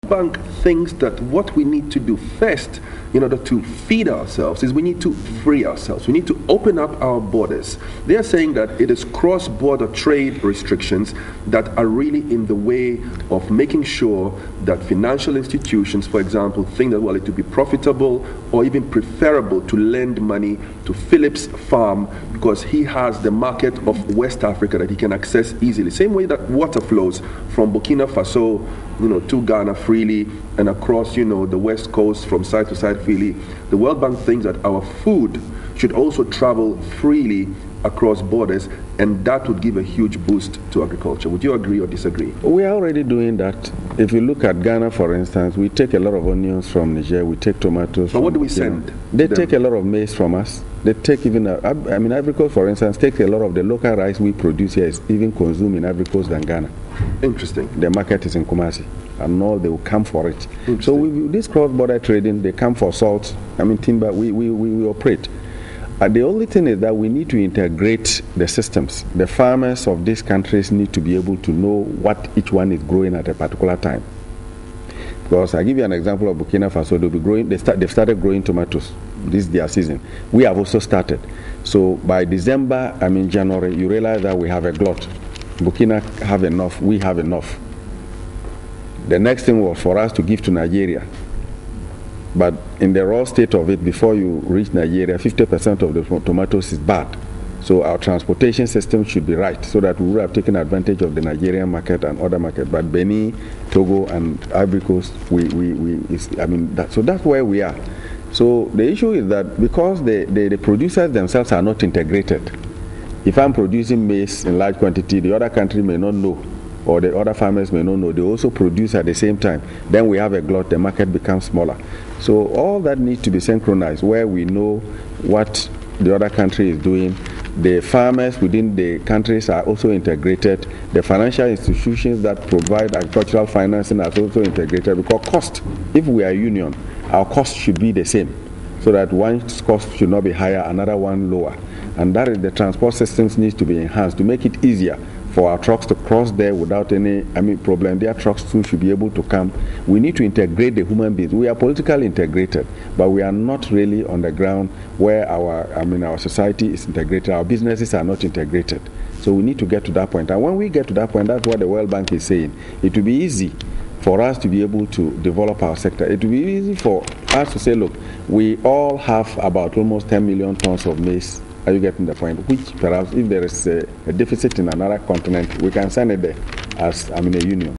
Bank thinks that what we need to do first in order to feed ourselves is we need to free ourselves. We need to open up our borders. They are saying that it is cross-border trade restrictions that are really in the way of making sure that financial institutions, for example, think that, well, it would be profitable or even preferable to lend money to Phillips Farm because he has the market of West Africa that he can access easily. Same way that water flows from Burkina Faso, to Ghana freely and across, the West Coast from side to side freely. The World Bank thinks that our food should also travel freely across borders, and that would give a huge boost to agriculture. Would you agree or disagree? We are already doing that. If you look at Ghana, for instance, we take a lot of onions from Niger, we take tomatoes. But what do we send? They take a lot of maize from us. They take even, Ivory Coast, for instance, take a lot of the local rice we produce here is even consumed in Ivory Coast than Ghana. Interesting. The market is in Kumasi, and all they will come for it. So with this cross-border trading, they come for salt, timber, we operate. The only thing is that we need to integrate the systems. The farmers of these countries need to be able to know what each one is growing at a particular time. Because I give you an example of Burkina Faso. They'll be growing. They've started growing tomatoes. This is their season. We have also started. So by December, January, you realize that we have a glut. Burkina have enough. We have enough. The next thing was for us to give to Nigeria. But in the raw state of it, before you reach Nigeria, 50% of the tomatoes is bad. So our transportation system should be right so that we would have taken advantage of the Nigerian market and other markets. But Benin, Togo, and Ivory Coast, so that's where we are. So the issue is that because the producers themselves are not integrated, if I'm producing maize in large quantity, the other country may not know, or the other farmers may not know. They also produce at the same time. Then we have a glut, the market becomes smaller. So all that needs to be synchronized, where we know what the other country is doing. The farmers within the countries are also integrated. The financial institutions that provide agricultural financing are also integrated, because cost, if we are union, our cost should be the same, so that one cost should not be higher, another one lower. And that is, the transport systems needs to be enhanced to make it easier for our trucks to cross there without any problem. Their trucks too should be able to come. We need to integrate the human beings. We are politically integrated, but we are not really on the ground where our society is integrated. Our businesses are not integrated. So we need to get to that point. And when we get to that point, that's what the World Bank is saying. It will be easy for us to be able to develop our sector. It will be easy for us to say, look, we all have about almost 10 million tons of maize. Are you getting the point? Which perhaps if there is a deficit in another continent, we can send it there as a union.